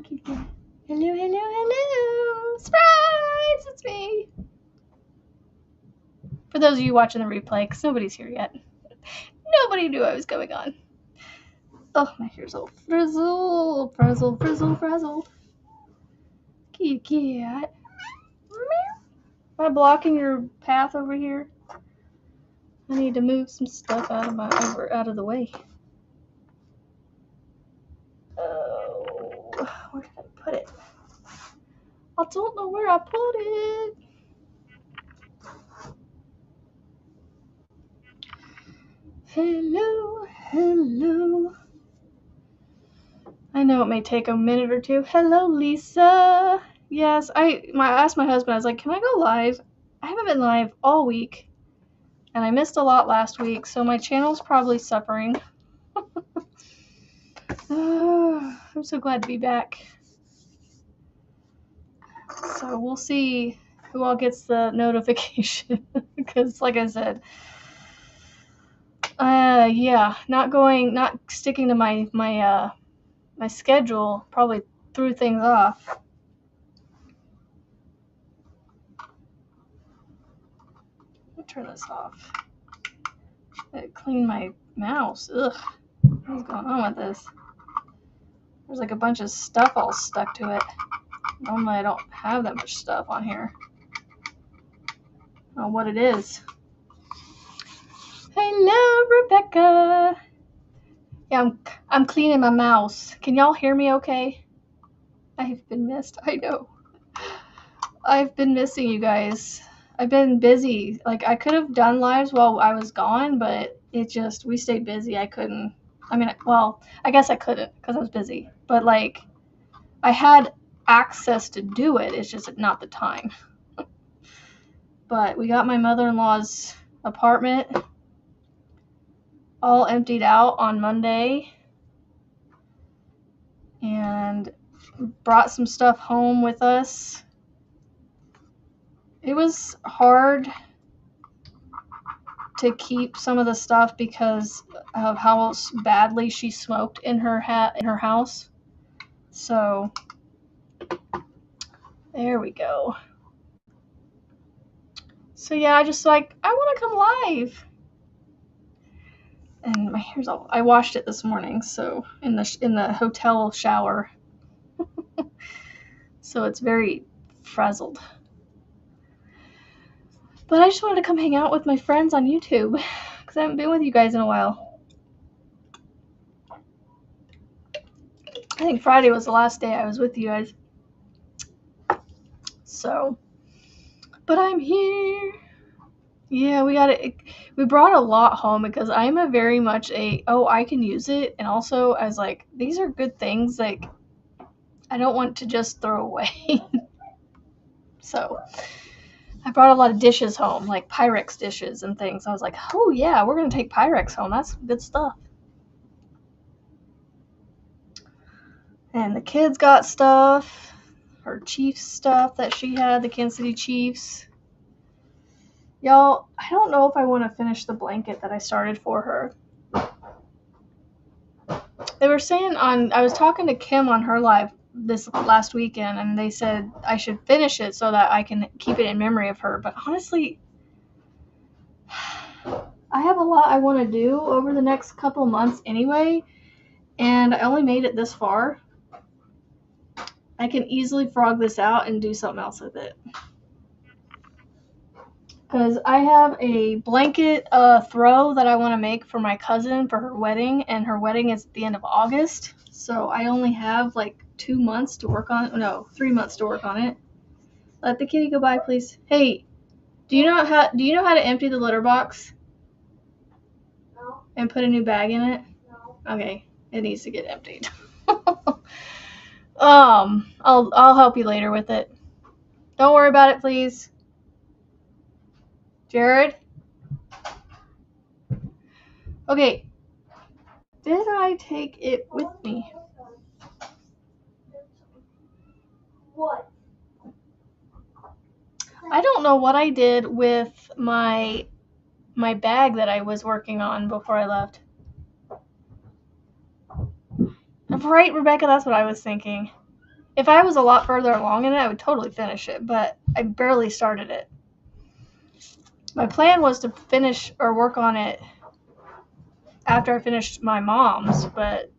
Kitty. Hello, hello, hello. Surprise! It's me. For those of you watching the replay, because nobody's here yet. Nobody knew I was going on. Oh, my hair's all frizzled. Frizzled. Cute cat. Am I blocking your path over here? I need to move some stuff out of the way. Oh, where did I put it? I don't know where I put it. Hello, hello. I know it may take a minute or two. Hello, Lisa. Yes, I asked my husband, I was like, can I go live? I haven't been live all week, and I missed a lot last week, so my channel's probably suffering. I'm so glad to be back. So we'll see who all gets the notification, because like I said, yeah, not sticking to my schedule probably threw things off. Let me turn this off. I clean my mouse. Ugh. What's going on with this? There's like a bunch of stuff all stuck to it. Normally I don't have that much stuff on here. I don't know what it is. Hello, Rebecca. Yeah, I'm cleaning my mouse. Can y'all hear me okay? I've been missed. I know. I've been missing you guys. I've been busy. Like, I could have done lives while I was gone, but we stayed busy. I couldn't. I mean, well, I guess I couldn't because I was busy. But, like, I had access to do it. It's just not the time. But we got my mother-in-law's apartment all emptied out on Monday. And brought some stuff home with us. It was hard to keep some of the stuff because of how badly she smoked in her house. So there we go. So yeah, I just I want to come live. And my hair's all, I washed it this morning, so in the hotel shower. So it's very frazzled. But I just wanted to come hang out with my friends on YouTube because I haven't been with you guys in a while. I think Friday was the last day I was with you guys. So, but I'm here. Yeah, we brought a lot home because I'm a very much I can use it. And also I was like, these are good things. Like, I don't want to just throw away. So I brought a lot of dishes home, like Pyrex dishes and things. I was like, oh yeah, we're going to take Pyrex home. That's good stuff. And the kids got stuff. Her Chiefs stuff that she had, the Kansas City Chiefs. Y'all, I don't know if I want to finish the blanket that I started for her. They were saying I was talking to Kim on her live this last weekend, and they said I should finish it so that I can keep it in memory of her. But honestly, I have a lot I want to do over the next couple months anyway, and I only made it this far. I can easily frog this out and do something else with it. Because I have a blanket throw that I want to make for my cousin for her wedding, and her wedding is at the end of August. So I only have like 2 months to work on it. No, 3 months to work on it. Let the kitty go by, please. Hey, do you know how to empty the litter box? No. And put a new bag in it? No. Okay, it needs to get emptied. I'll help you later with it. Don't worry about it, please. Jared? Okay. Did I take it with me? What? I don't know what I did with my bag that I was working on before I left. Right, Rebecca, that's what I was thinking. If I was a lot further along in it, I would totally finish it, but I barely started it. My plan was to finish or work on it after I finished my mom's, but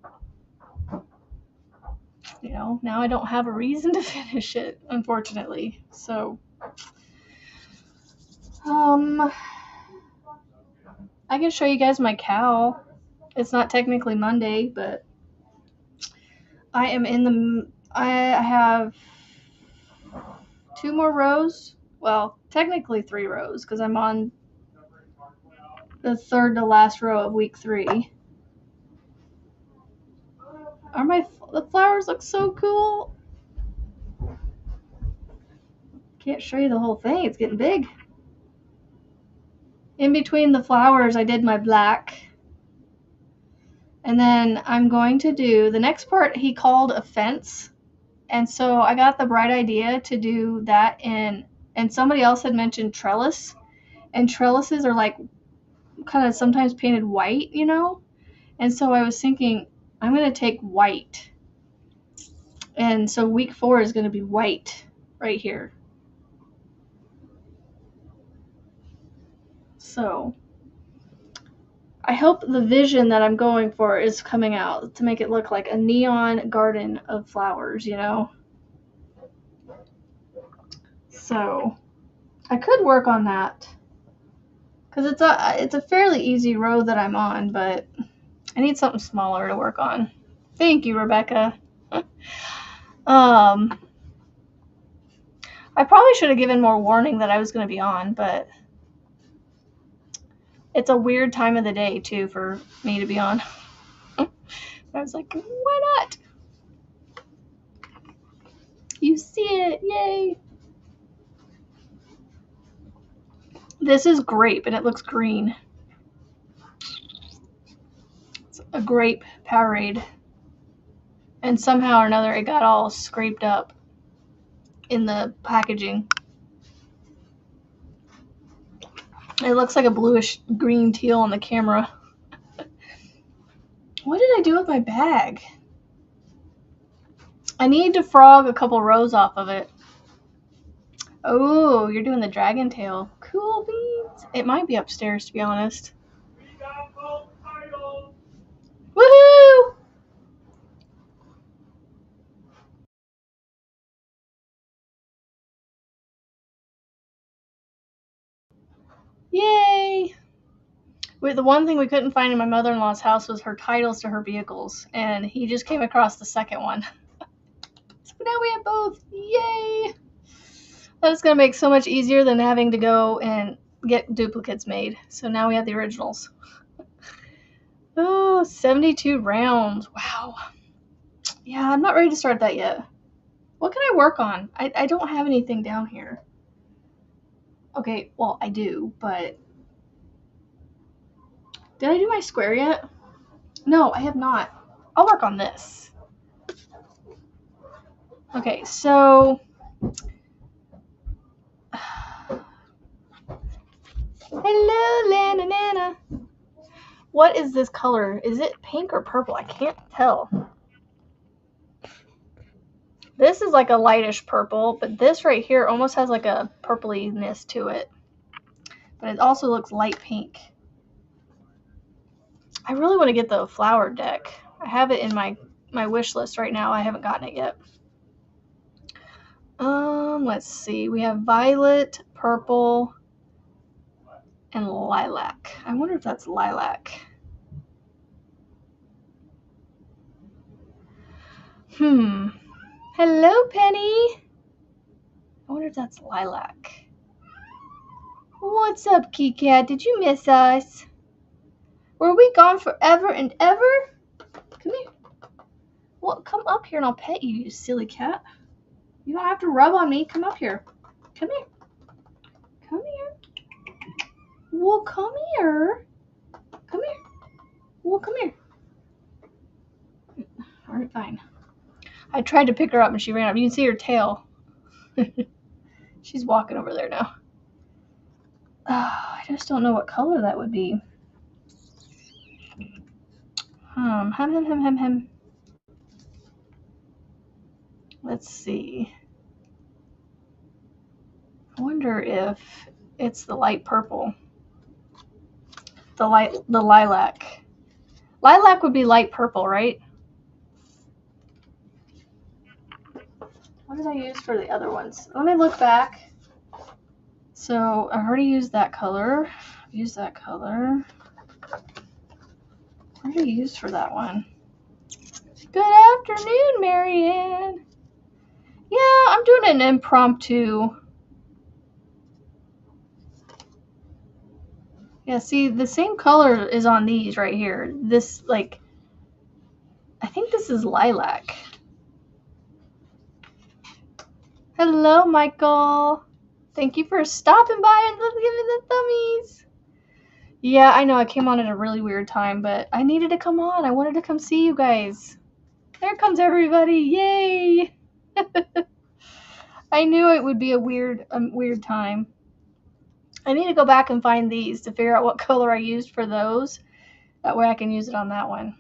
you know, now I don't have a reason to finish it, unfortunately. So, I can show you guys my cow. It's not technically Monday, but I am in the, I have 2 more rows. Well, technically 3 rows because I'm on the third to last row of week 3. The flowers look so cool. Can't show you the whole thing. It's getting big. In between the flowers, I did my black. And then I'm going to do the next part he called a fence. And so I got the bright idea to do that and somebody else had mentioned trellis. And trellises are like kind of sometimes painted white, you know? And so I was thinking, I'm going to take white. And so week 4 is going to be white right here. So I hope the vision that I'm going for is coming out to make it look like a neon garden of flowers, you know? So I could work on that because it's a fairly easy row that I'm on, but I need something smaller to work on. Thank you, Rebecca. I probably should have given more warning that I was going to be on, but it's a weird time of the day too for me to be on. I was like, why not? You see it, yay! This is grape and it looks green. It's a grape Powerade. And somehow or another it got all scraped up in the packaging. It looks like a bluish green teal on the camera. What did I do with my bag? I need to frog a couple rows off of it. Oh, you're doing the dragon tail. Cool beans. It might be upstairs, to be honest. Woohoo! Yay! The one thing we couldn't find in my mother-in-law's house was her titles to her vehicles, and he just came across the second one. So now we have both. Yay! That's going to make so much easier than having to go and get duplicates made. So now we have the originals. Oh, 72 rounds. Wow. Yeah, I'm not ready to start that yet. What can I work on? I don't have anything down here. Okay, well, I do, but... Did I do my square yet? No, I have not. I'll work on this. Okay, so... Hello, Lana Nana. What is this color? Is it pink or purple? I can't tell. This is like a lightish purple, but this right here almost has like a purpliness to it. But it also looks light pink. I really want to get the flower deck. I have it in my wish list right now. I haven't gotten it yet. Let's see. We have violet, purple, and lilac. I wonder if that's lilac. Hello, Penny. I wonder if that's lilac. What's up, Kit Kat? Did you miss us? Were we gone forever and ever? Come here. Well, come up here and I'll pet you, you silly cat. You don't have to rub on me. Come up here. Come here. Come here. Well, come here. Come here. Well, come here. All right, fine. I tried to pick her up and she ran up. You can see her tail. She's walking over there now. I just don't know what color that would be. Hem. Let's see. I wonder if it's the light purple. The lilac. Lilac would be light purple, right? What did I use for the other ones? Let me look back. So I already used that color. Use that color. What did I use for that one? Good afternoon, Marianne. Yeah, I'm doing an impromptu. Yeah, see, the same color is on these right here. This, like, I think this is lilac. Hello, Michael. Thank you for stopping by and giving the thummies. Yeah, I know I came on at a really weird time, but I needed to come on. I wanted to come see you guys. There comes everybody. Yay! I knew it would be a weird time. I need to go back and find these to figure out what color I used for those. That way I can use it on that one.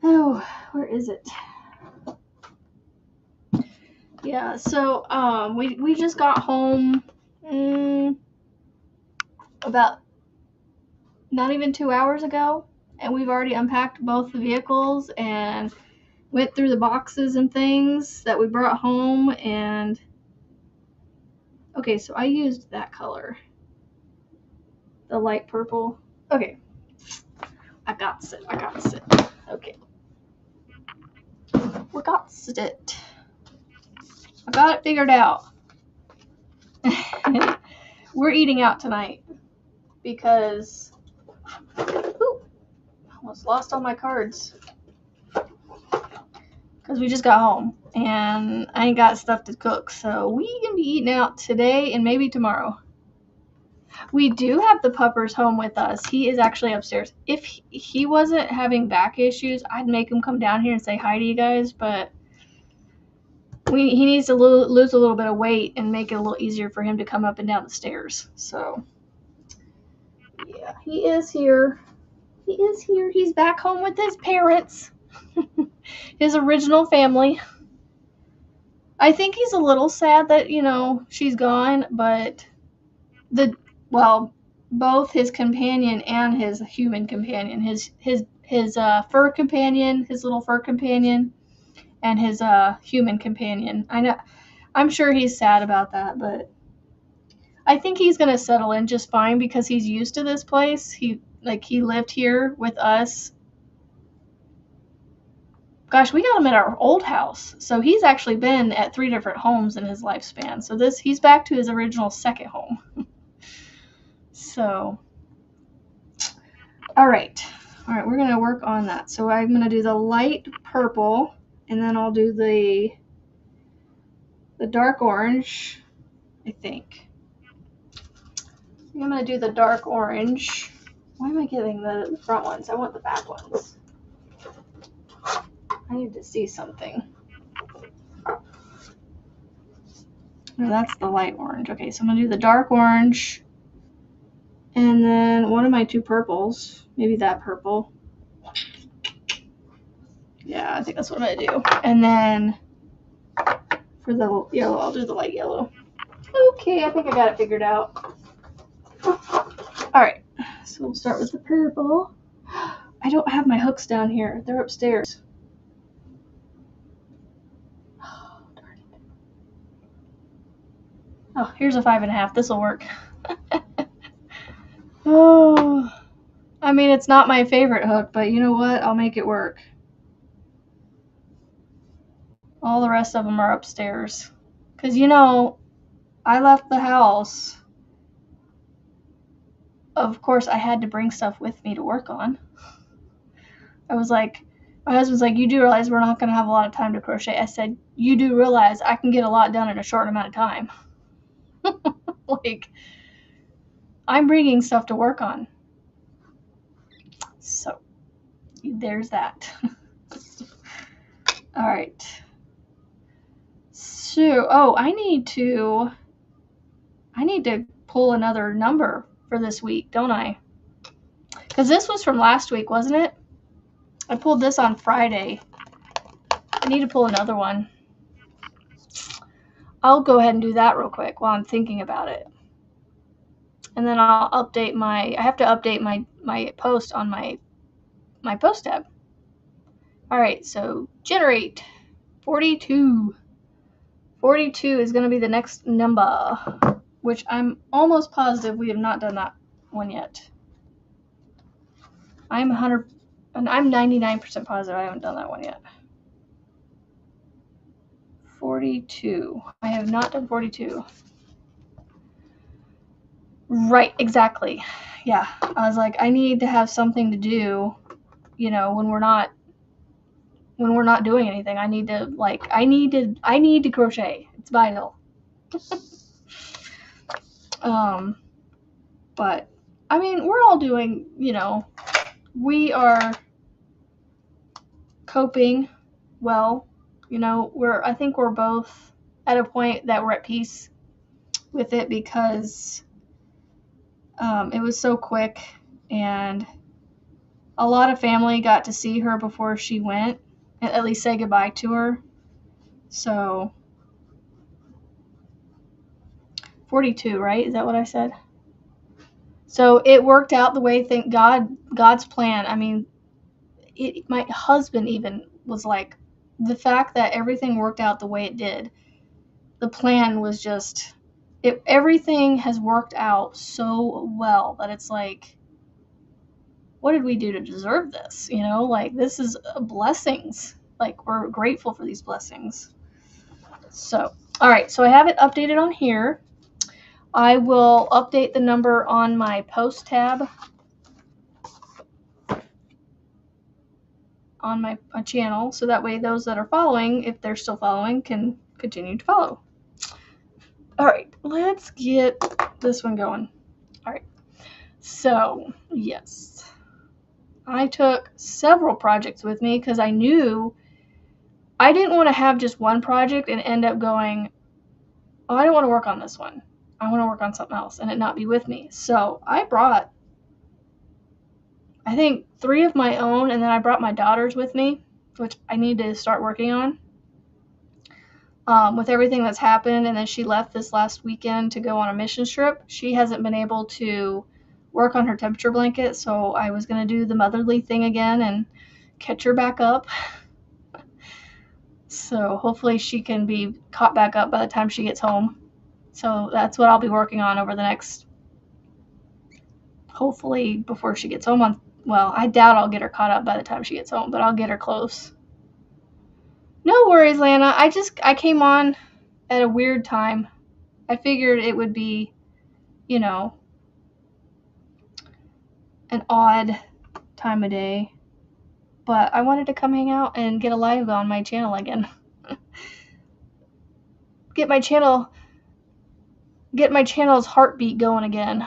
Oh, where is it? Yeah, so we just got home about not even 2 hours ago, and we've already unpacked both the vehicles and went through the boxes and things that we brought home. And okay, so I used that color, the light purple. Okay, I got it. Okay, we got it. I got it figured out. We're eating out tonight because I almost lost all my cards because we just got home and I ain't got stuff to cook, so we can be eating out today and maybe tomorrow. We do have the puppers home with us. He is actually upstairs. If he wasn't having back issues, I'd make him come down here and say hi to you guys, but he needs to lose a little bit of weight and make it a little easier for him to come up and down the stairs. So yeah, he is here. He's back home with his parents. His original family. I think he's a little sad that, she's gone, but both his companion and his human companion, his fur companion, his little fur companion, and his human companion. I'm sure he's sad about that, but I think he's gonna settle in just fine because he's used to this place. He lived here with us. Gosh, we got him at our old house, so he's actually been at 3 different homes in his lifespan. So he's back to his original second home. So, all right, we're gonna work on that. So I'm gonna do the light purple, and then I'll do the dark orange, I think. I'm gonna do the dark orange. Why am I getting the front ones? I want the back ones. I need to see something. No, that's the light orange. Okay, so I'm gonna do the dark orange, and then one of my 2 purples, maybe that purple. Yeah, I think that's what I'm gonna do. And then for the yellow, I'll do the light yellow. Okay, I think I got it figured out. All right, so we'll start with the purple. I don't have my hooks down here. They're upstairs. Oh, darn it. Oh, here's a 5.5. This will work. Oh, I mean, it's not my favorite hook, but you know what? I'll make it work. All the rest of them are upstairs. Because, I left the house. Of course, I had to bring stuff with me to work on. I was like, my husband's like, you do realize we're not going to have a lot of time to crochet. I said, you do realize I can get a lot done in a short amount of time. I'm bringing stuff to work on. So, there's that. All right. So, I need to pull another number for this week, don't I? Because this was from last week, wasn't it? I pulled this on Friday. need to pull another one. I'll go ahead and do that real quick while I'm thinking about it. And then I'll update I have to update my post on my post tab. All right, so generate 42. 42 is going to be the next number, which I'm almost positive we have not done that one yet. I'm 99% positive I haven't done that one yet. 42. I have not done 42. Right, exactly. Yeah, I was like, I need to have something to do, when we're not doing anything. I need to crochet. It's vital. But I mean, we're all doing, we are coping well. I think we're both at a point that we're at peace with it because it was so quick, and a lot of family got to see her before she went, at least say goodbye to her. So 42, right? Is that what I said? So it worked out the way God's plan. I mean, my husband even was like, the fact that everything worked out the way it did, the plan was just, everything has worked out so well that it's like, what did we do to deserve this? Like, this is blessings. Like, we're grateful for these blessings. So, all right, so I have it updated on here. I will update the number on my post tab on my channel, so that way those that are following, if they're still following, can continue to follow. All right, let's get this one going. All right, so yes, I took several projects with me because I knew I didn't want to have just one project and end up going, oh, I don't want to work on this one. I want to work on something else and it not be with me. So I brought, I think, 3 of my own, and then I brought my daughter's with me, which I need to start working on. With everything that's happened, and then she left this last weekend to go on a mission trip. She hasn't been able to work on her temperature blanket, so I was going to do the motherly thing again and catch her back up. So hopefully she can be caught back up by the time she gets home. So that's what I'll be working on over the next, hopefully before she gets home. Well, I doubt I'll get her caught up by the time she gets home, but I'll get her close. No worries, Lana. I came on at a weird time. I figured it would be, an odd time of day. But I wanted to come hang out and get a live on my channel again. Get my channel's heartbeat going again.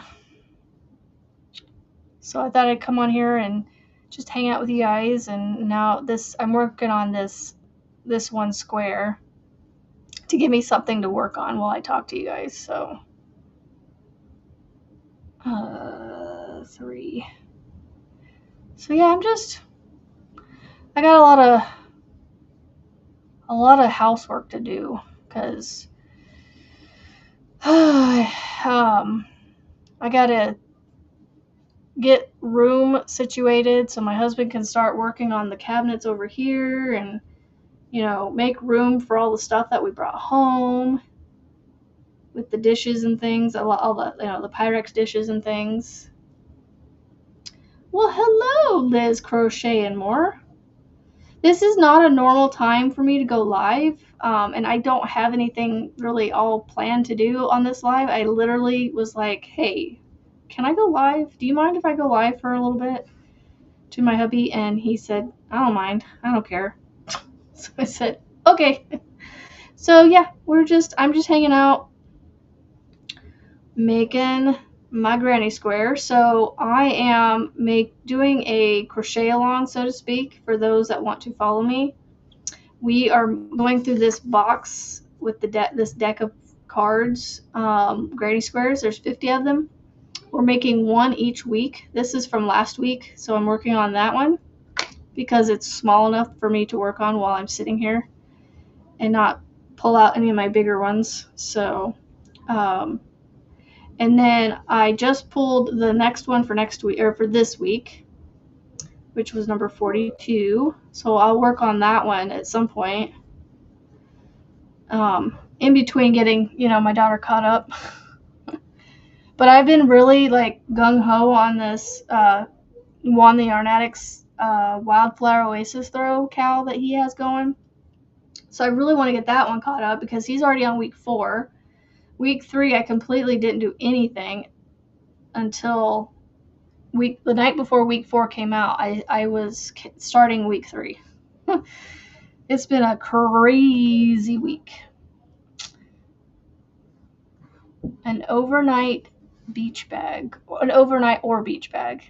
So I thought I'd come on here and just hang out with you guys. And now I'm working on this one square to give me something to work on while I talk to you guys. So 3. So yeah, I got a lot of housework to do because I gotta get room situated so my husband can start working on the cabinets over here, and make room for all the stuff that we brought home with the dishes and things, all the the Pyrex dishes and things. Well, hello, Liz Crochet and More. This is not a normal time for me to go live, and I don't have anything really all planned to do on this live. I literally was like, hey, can I go live? Do you mind if I go live for a little bit? To my hubby, and he said, I don't mind. I don't care. So I said, okay. So yeah, I'm just hanging out, making my granny square. So I am doing a crochet along, so to speak, for those that want to follow me. We are going through this box with this deck of cards, granny squares. There's 50 of them. We're making one each week. This is from last week, so I'm working on that one because it's small enough for me to work on while I'm sitting here. and not pull out any of my bigger ones. So, and then I just pulled the next one for next week, or for this week, which was number 42. So I'll work on that one at some point. In between getting, my daughter caught up. But I've been really like gung-ho on this Juan the Arnatics Wildflower Oasis throw cow that he has going. So I really want to get that one caught up because he's already on week 4. Week 3, I completely didn't do anything until the night before week 4 came out. I was starting week 3. It's been a crazy week. An overnight beach bag. An overnight or beach bag.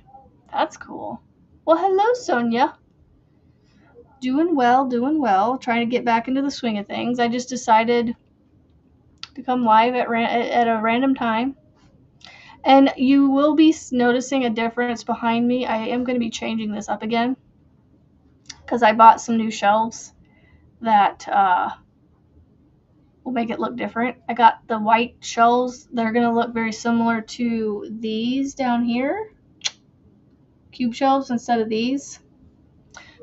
That's cool. Well, hello, Sonia. Doing well. Trying to get back into the swing of things. I just decided to come live at a random time. And you will be noticing a difference behind me. I am going to be changing this up again because I bought some new shelves that will make it look different. I got the white shelves. They're going to look very similar to these down here. Cube shelves instead of these.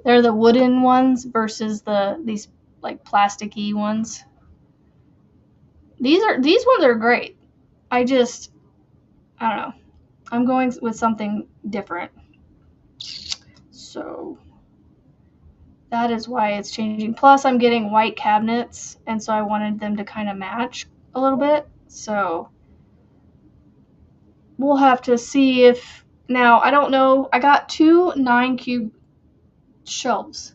They're the wooden ones versus these like plasticky ones. These ones are great. I don't know. I'm going with something different. So that is why it's changing. Plus I'm getting white cabinets, and so I wanted them to kind of match a little bit. So we'll have to see if, now I don't know. I got 2 9-cube shelves.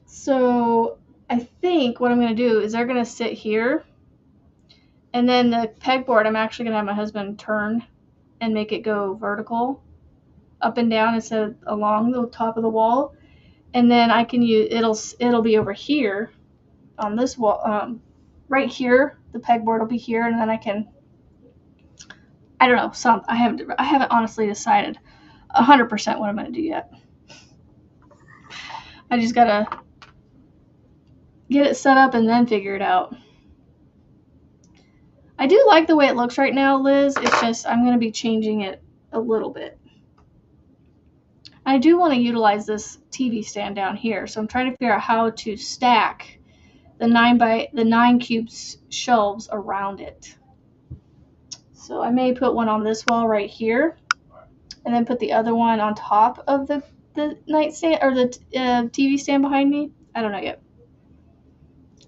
So I think what I'm going to do is they're going to sit here. And then the pegboard, I'm actually going to have my husband turn and make it go vertical, up and down instead of along the top of the wall. And then I can use, it'll be over here on this wall, right here. The pegboard will be here, and then I don't know, I haven't honestly decided 100% what I'm going to do yet. I just got to get it set up and then figure it out. I do like the way it looks right now, Liz. It's just I'm going to be changing it a little bit. I do want to utilize this TV stand down here, so I'm trying to figure out how to stack the 9 cubes shelves around it. So I may put one on this wall right here, and then put the other one on top of the nightstand or the TV stand behind me. I don't know yet.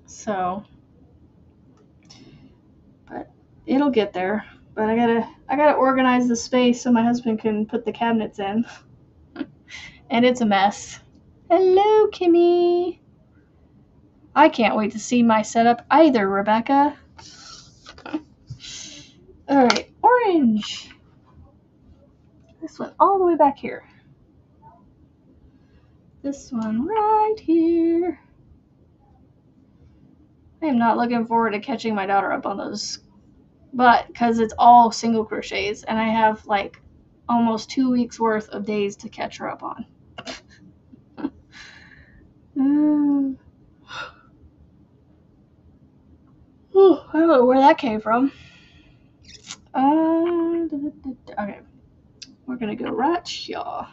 So, but it'll get there. But I gotta organize the space so my husband can put the cabinets in. And it's a mess. Hello, Kimmy. I can't wait to see my setup either, Rebecca. Alright, orange. This one all the way back here. This one right here. I am not looking forward to catching my daughter up on those, but because it's all single crochets and I have like almost 2 weeks worth of days to catch her up on. I don't know where that came from. Okay, we're gonna go right here.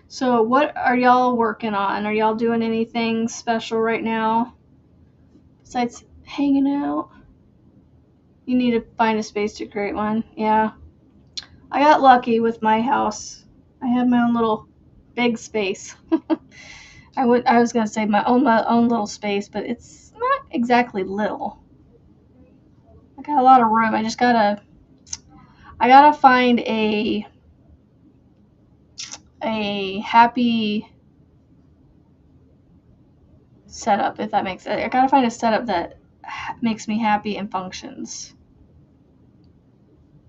So what are y'all working on? Are y'all doing anything special right now besides hanging out? You need to find a space to create one. Yeah, I got lucky with my house. I have my own little big space. I was gonna say my own little space, but it's not exactly little. I got a lot of room. I gotta find a happy setup, if that makes sense. I gotta find a setup that makes me happy and functions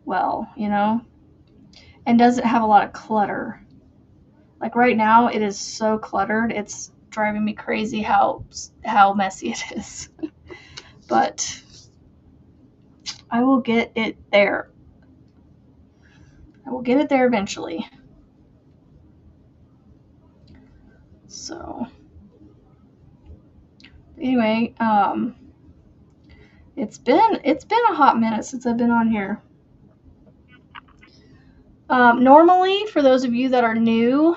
well, and doesn't have a lot of clutter. Like right now, it is so cluttered. It's driving me crazy how messy it is. But I will get it there. I will get it there eventually. So Anyway, it's been a hot minute since I've been on here. Normally, for those of you that are new,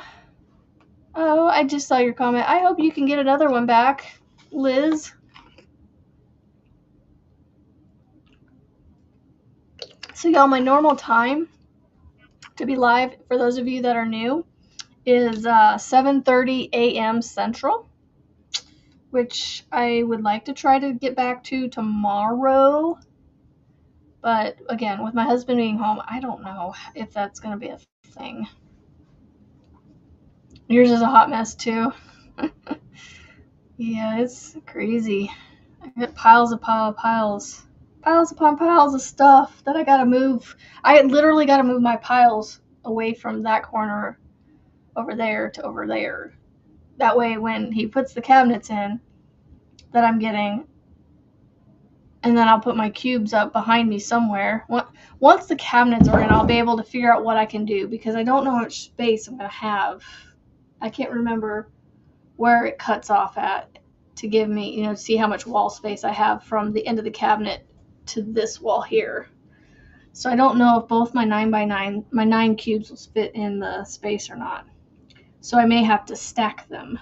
oh, I just saw your comment. I hope you can get another one back, Liz. So, y'all, my normal time to be live, for those of you that are new, is 7:30 a.m. Central, which I would like to try to get back to tomorrow. But again, with my husband being home, I don't know if that's going to be a thing. Yours is a hot mess too. Yeah, it's crazy. I got piles upon piles of stuff that I gotta move. I literally gotta move my piles away from that corner over there to over there. That way, when he puts the cabinets in that I'm getting, and then I'll put my cubes up behind me somewhere. Once the cabinets are in, I'll be able to figure out what I can do, because I don't know how much space I'm gonna have. I can't remember where it cuts off at to give me, see how much wall space I have from the end of the cabinet to this wall here. So I don't know if both my 9x9, my 9 cubes will fit in the space or not. So I may have to stack them.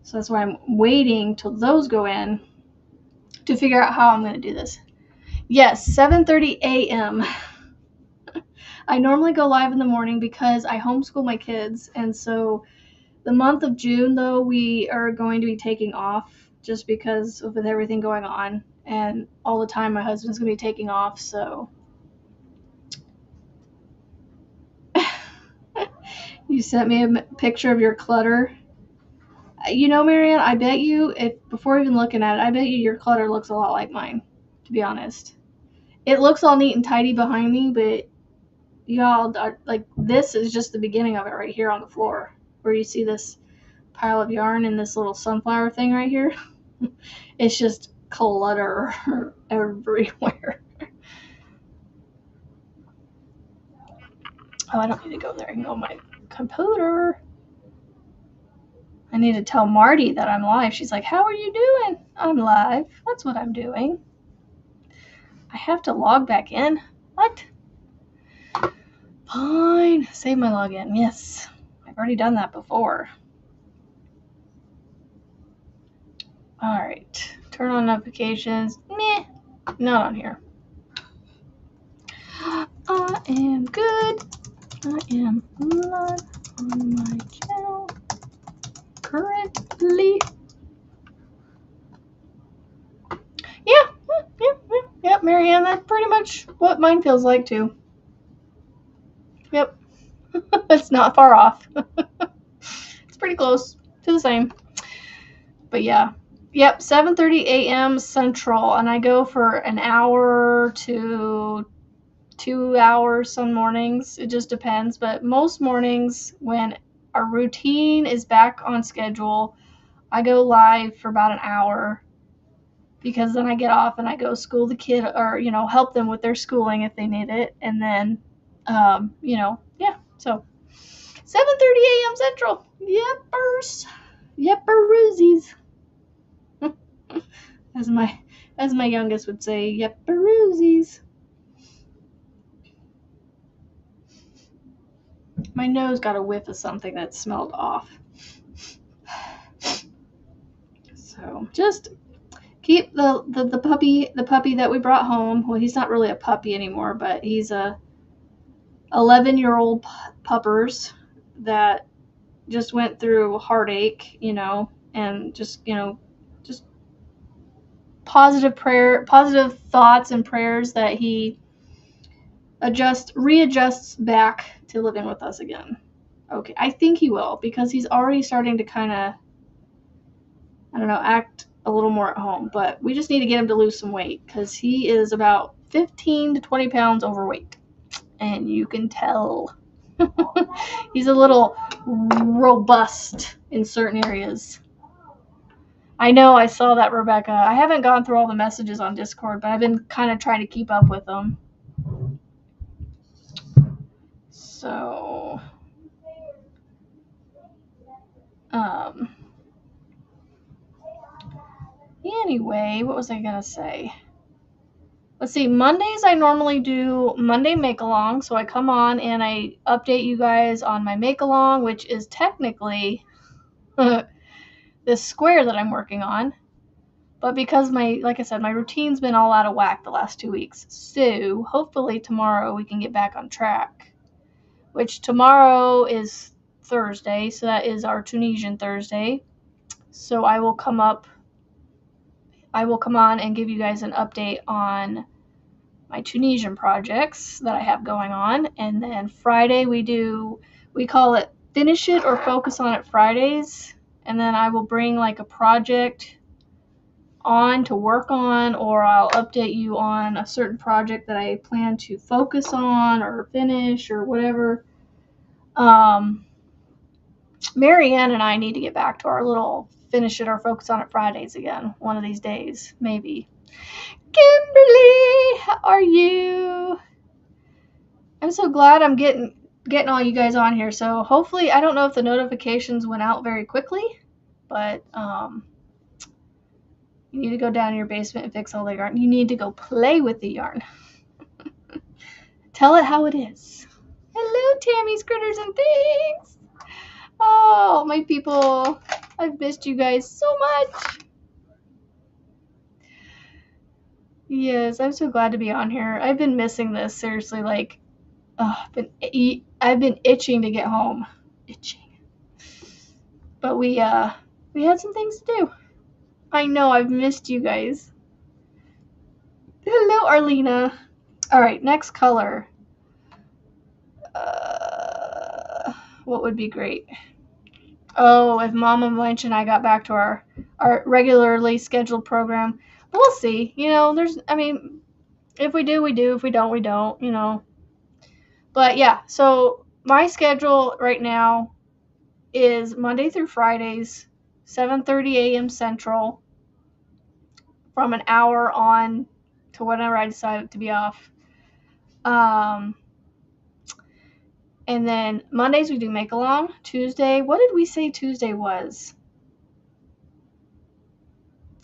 So that's why I'm waiting till those go in to figure out how I'm going to do this. Yes, 7:30 a.m. I normally go live in the morning because I homeschool my kids, and so the month of June, though, we are going to be taking off just because with everything going on, and all the time my husband's going to be taking off, so. You sent me a picture of your clutter. Marianne, I bet you, if before even looking at it, I bet you your clutter looks a lot like mine, to be honest. It looks all neat and tidy behind me, but y'all, like, this is just the beginning of it right here on the floor, where you see this pile of yarn and this little sunflower thing right here. It's just clutter everywhere. Oh, I don't need to go there. I can go on my computer. I need to tell Marty that I'm live. She's like, how are you doing? I'm live. That's what I'm doing. I have to log back in. What? Fine. Save my login. Yes. I've already done that before. All right. Turn on notifications. Meh. Not on here. I am good. I am not on my channel currently. Yeah, Marianne, that's pretty much what mine feels like too. Yep. It's not far off. It's pretty close to the same. But yeah. Yep, 7:30 a.m. Central, and I go for an hour to 2 hours some mornings. It just depends, but most mornings when our routine is back on schedule, I go live for about an hour, because then I get off and I go school the kid, or help them with their schooling if they need it, and then yeah, so 7:30 a.m. Central. Yepers. Yepperoozies. as my youngest would say, yepperoozies. My nose got a whiff of something that smelled off. So just keep the puppy that we brought home. Well, he's not really a puppy anymore, but he's a 11-year-old puppers that just went through heartache, and just positive thoughts and prayers that he readjusts back to living with us again. Okay, I think he will, because he's already starting to kind of, I don't know, act a little more at home. But we just need to get him to lose some weight, because he is about 15 to 20 pounds overweight, and you can tell. He's a little robust in certain areas. I know, I saw that, Rebecca. I haven't gone through all the messages on Discord, but I've been kind of trying to keep up with them. So, Anyway, what was I gonna say? Let's see, Mondays I normally do Monday make-along, so I come on and I update you guys on my make-along, which is technically this square that I'm working on. But because like I said, my routine's been all out of whack the last 2 weeks, so hopefully tomorrow we can get back on track. Which tomorrow is Thursday, so that is our Tunisian Thursday. So I will come on and give you guys an update on my Tunisian projects that I have going on. And then Friday we call it Finish It or Focus on It Fridays. And then I will bring like a project on to work on, or I'll update you on a certain project that I plan to focus on or finish or whatever. Marianne and I need to get back to our little Finish It or Focus on It Fridays again one of these days, maybe. Kimberly, how are you? I'm so glad I'm getting all you guys on here. So hopefully, I don't know if the notifications went out very quickly, but you need to go down in your basement and fix all the yarn. You need to go play with the yarn. Tell it how it is. Hello, Tammy's Critters and Things. Oh, my people. I've missed you guys so much. Yes, I'm so glad to be on here. I've been missing this, seriously. Like, I've been itching to get home. Itching. But we had some things to do. I know, I've missed you guys. Hello, Arlena. All right, next color. What would be great? Oh, if Mama Blanche and I got back to our regularly scheduled program, we'll see. You know, if we do, we do. If we don't, we don't, you know. But yeah, so my schedule right now is Monday through Fridays, 7:30 a.m. Central, from an hour on to whenever I decide to be off. And then Mondays we do make along. Tuesday, what did we say Tuesday was?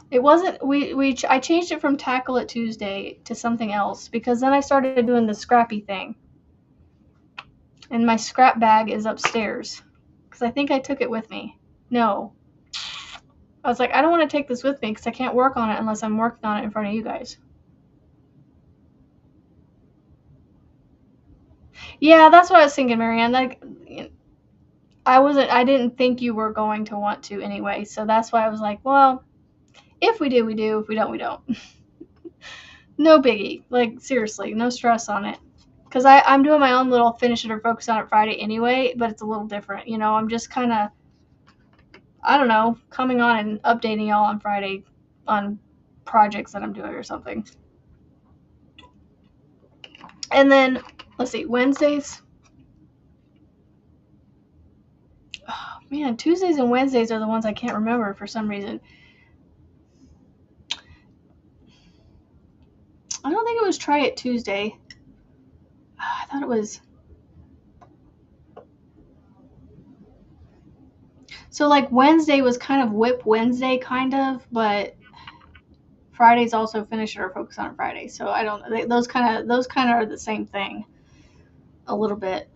It wasn't. I changed it from Tackle It Tuesday to something else because then I started doing the scrappy thing. And my scrap bag is upstairs because I think I took it with me. No. I was like, I don't want to take this with me because I can't work on it unless I'm working on it in front of you guys. Yeah, that's what I was thinking, Marianne. Like, I didn't think you were going to want to anyway, so that's why I was like, well, if we do, we do. If we don't, we don't. No biggie. Like, seriously, no stress on it. Because I'm doing my own little Finish It or Focus on It Friday anyway, but it's a little different. You know, I'm just kind of, I don't know, coming on and updating y'all on Friday on projects that I'm doing or something. And then, let's see, Wednesdays. Oh, man, Tuesdays and Wednesdays are the ones I can't remember for some reason. I don't think it was Try It Tuesday. I thought it was. So, like, Wednesday was kind of Whip Wednesday, kind of, but Friday's also Finish It or Focus on Friday. So, I don't know. Those kind of are the same thing a little bit.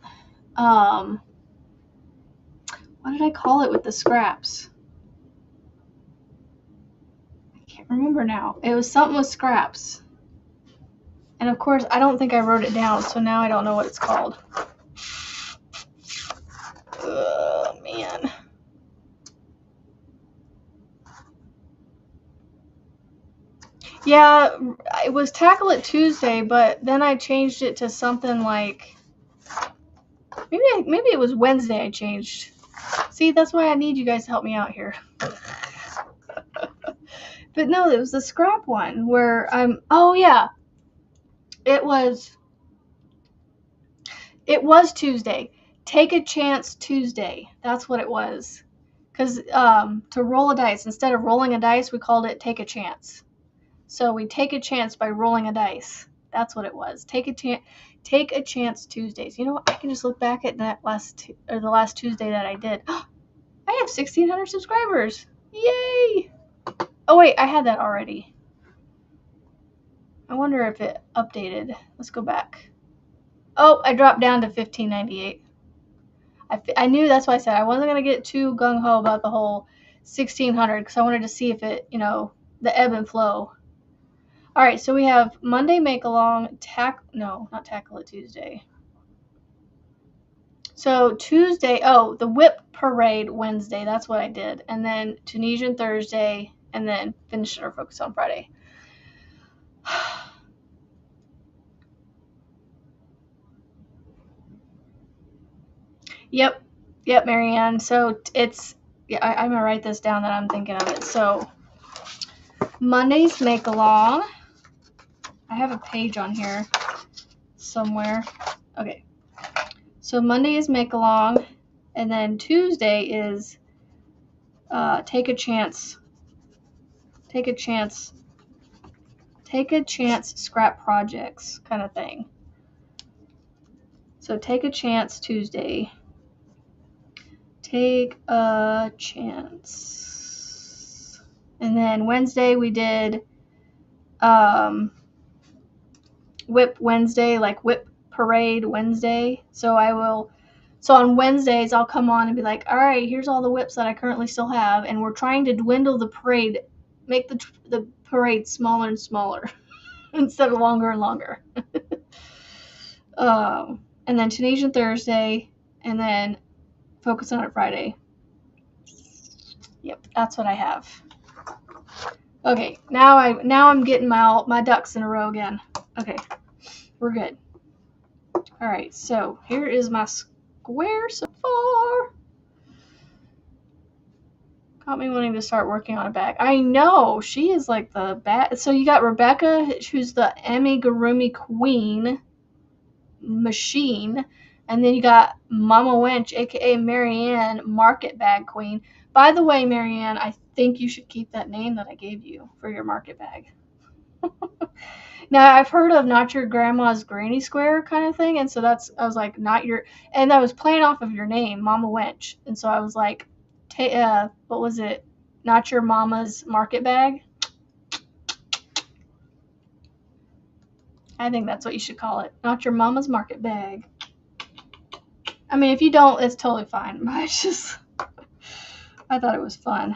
What did I call it with the scraps? I can't remember now. It was something with scraps. And, of course, I don't think I wrote it down, so now I don't know what it's called. Oh, man. Yeah, it was Tackle It Tuesday, but then I changed it to something like maybe it was Wednesday I changed. See, that's why I need you guys to help me out here. But no, it was the scrap one where oh yeah. It was Tuesday. Take a Chance Tuesday. That's what it was. Cuz to roll a dice, instead of rolling a dice, we called it Take a Chance. So we take a chance by rolling a dice. That's what it was. Take a chance Tuesdays. You know what? I can just look back at that the last Tuesday that I did. I have 1,600 subscribers. Yay! Oh wait, I had that already. I wonder if it updated. Let's go back. Oh, I dropped down to $15.98. I knew, that's why I said I wasn't gonna get too gung ho about the whole 1600 because I wanted to see if it, the ebb and flow. All right, so we have Monday make along, not tackle it Tuesday. So Tuesday, the whip parade Wednesday, that's what I did. And then Tunisian Thursday, and then finish our focus on Friday. Yep, Marianne. So I'm gonna write this down that I'm thinking of it. So Monday's make along. I have a page on here somewhere. Okay. So Monday is make along, and then Tuesday is take a chance, scrap projects kind of thing. So take a chance Tuesday. Take a chance. And then Wednesday we did whip Wednesday, like whip parade Wednesday. So on Wednesdays I'll come on and be like, all right, here's all the whips that I currently still have, and we're trying to dwindle the parade, make the parade smaller and smaller instead of longer and longer. And then Tunisian Thursday, and then focus on it Friday. Yep, that's what I have. Okay, now I'm getting my ducks in a row again. Okay, we're good. All right, so here is my square so far. Got me wanting to start working on a bag. I know, she is like the bag. So you got Rebecca, who's the amigurumi queen machine, and then you got Mama Wench, aka Marianne, market bag queen. By the way, Marianne, I think you should keep that name that I gave you for your market bag. Now, I've heard of not your grandma's granny square kind of thing, and so I was like, and I was playing off of your name, Mama Wench, and so I was like, what was it? Not your mama's market bag? I think that's what you should call it. Not your mama's market bag. I mean, if you don't, it's totally fine, but it's just, I thought it was fun.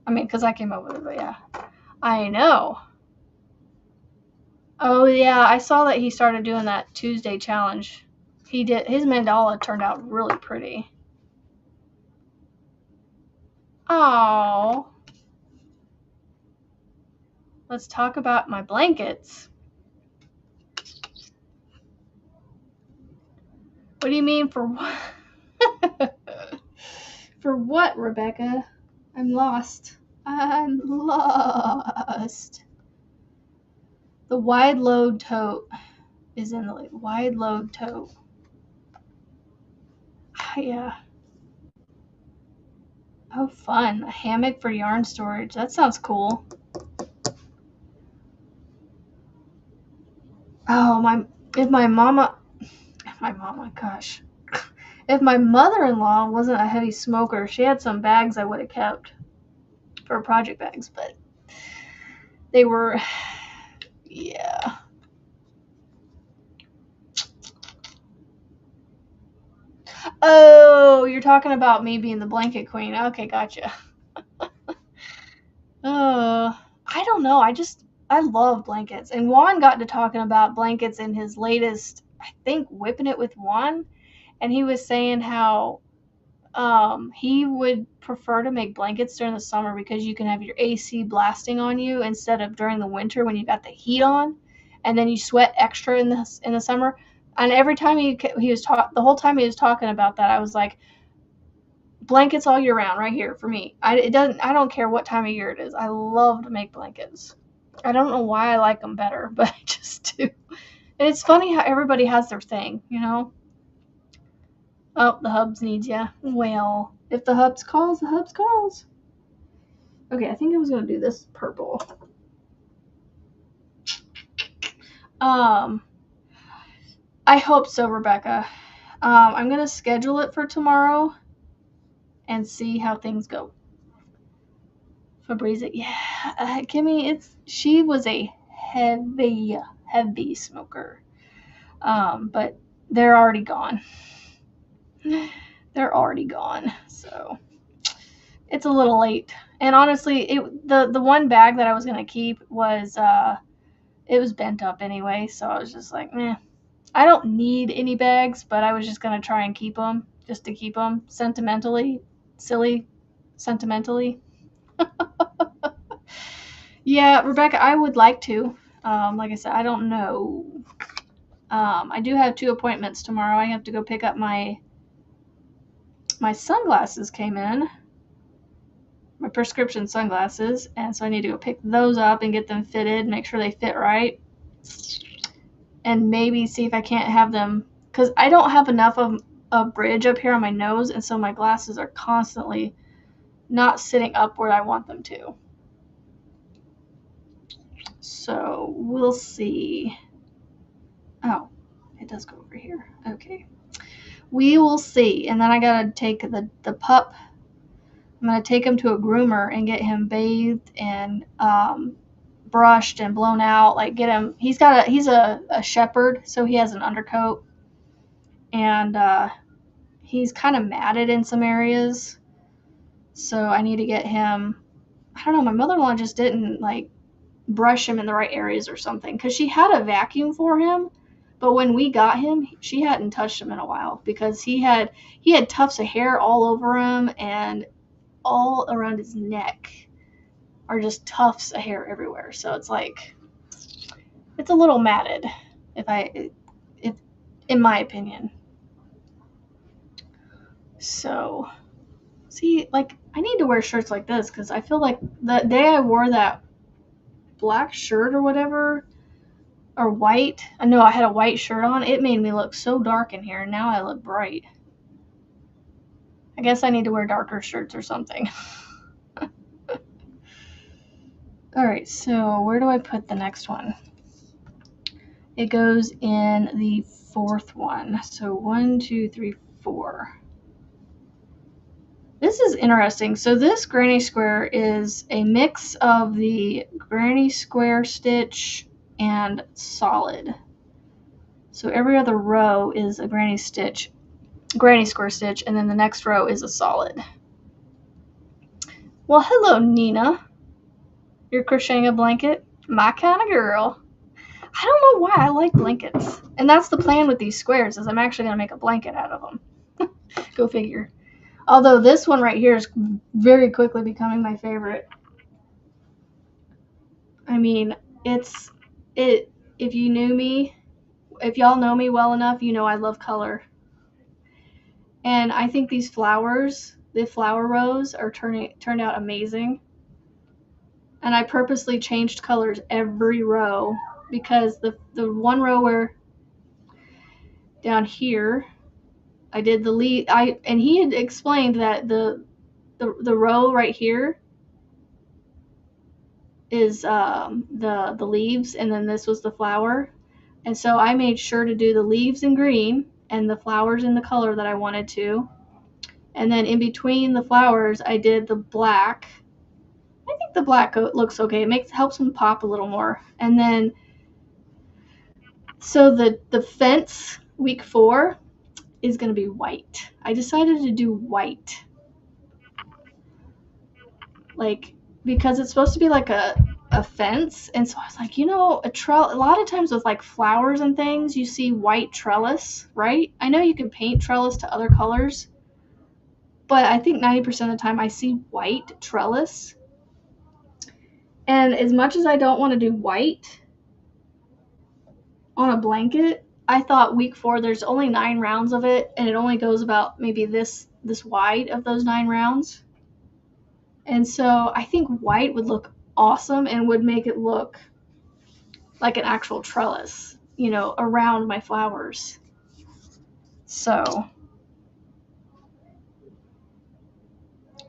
I mean, because I came up with it, but yeah. I know. Oh, yeah, I saw that he started doing that Tuesday challenge. He did. His mandala turned out really pretty. Oh. Let's talk about my blankets. What do you mean for what? For what, Rebecca? I'm lost. The wide load tote is in the wide load tote. Yeah. Oh, fun. A hammock for yarn storage. That sounds cool. Oh, if my mother-in-law wasn't a heavy smoker, she had some bags I would have kept for project bags, but they were, yeah. Oh, you're talking about me being the blanket queen. Okay, gotcha. I don't know. I love blankets. And Juan got to talking about blankets in his latest, I think, Whipping It with Juan. And he was saying how he would prefer to make blankets during the summer because you can have your AC blasting on you instead of during the winter when you got the heat on, and then you sweat extra in the summer. And every time the whole time he was talking about that, I was like, blankets all year round, right here for me. I don't care what time of year it is. I love to make blankets. I don't know why I like them better, but I just do. And it's funny how everybody has their thing, you know. Oh, the hubs needs ya. Well, if the hubs calls, the hubs calls. Okay, I think I was gonna do this purple. I hope so, Rebecca. I'm gonna schedule it for tomorrow and see how things go. Febreze, yeah, Kimmy, she was a heavy smoker. But they're already gone. They're already gone. So it's a little late. And honestly, the one bag that I was gonna keep was it was bent up anyway. So I was just like, meh. I don't need any bags, but I was just gonna try and keep them just to keep them sentimentally, sentimentally. Yeah, Rebecca, I would like to. Like I said, I don't know. I do have 2 appointments tomorrow. I have to go pick up my sunglasses came in, my prescription sunglasses, and so I need to go pick those up and get them fitted, make sure they fit right, and maybe see if I can't have them, because I don't have enough of a bridge up here on my nose, and so my glasses are constantly not sitting up where I want them to. So we'll see. Oh, it does go over here. Okay. We will see. And then I gotta take the pup. I'm gonna take him to a groomer and get him bathed and brushed and blown out. Like get him. He's a shepherd, so he has an undercoat, and he's kind of matted in some areas. So I need to get him. I don't know. My mother-in-law just didn't like brush him in the right areas or something because she had a vacuum for him, but when we got him, she hadn't touched him in a while because he had tufts of hair all over him and all around his neck are just tufts of hair everywhere. So it's like it's a little matted, if in my opinion. So see, like I need to wear shirts like this because I feel like the day I wore that black shirt or whatever, or white. I know I had a white shirt on. It made me look so dark in here. Now I look bright. I guess I need to wear darker shirts or something. Alright, so where do I put the next one? It goes in the 4th one. So 1, 2, 3, 4. This is interesting. So this granny square is a mix of the granny square stitch and solid. So every other row is a granny square stitch, and then the next row is a solid. Well, hello, Nina. You're crocheting a blanket? My kind of girl. I don't know why I like blankets. And that's the plan with these squares, is I'm actually going to make a blanket out of them. Go figure. Although this one right here is very quickly becoming my favorite. I mean, if you knew me, if y'all know me well enough, you know I love color. And I think these flowers, the flower rows, are turned out amazing. And I purposely changed colors every row because the one row where down here I did the leaf, and he had explained that the row right here is the leaves, and then this was the flower, and so I made sure to do the leaves in green and the flowers in the color that I wanted to, and then in between the flowers I did the black. I think the black looks okay. It helps them pop a little more. And then so the fence week 4 is going to be white. I decided to do white, like because it's supposed to be like a fence, and so I was like, a lot of times with like flowers and things, you see white trellis, right? I know you can paint trellis to other colors, but I think 90% of the time I see white trellis. And as much as I don't want to do white on a blanket, I thought week 4, there's only 9 rounds of it, and it only goes about maybe this wide of those 9 rounds. And so I think white would look awesome and would make it look like an actual trellis, around my flowers. So,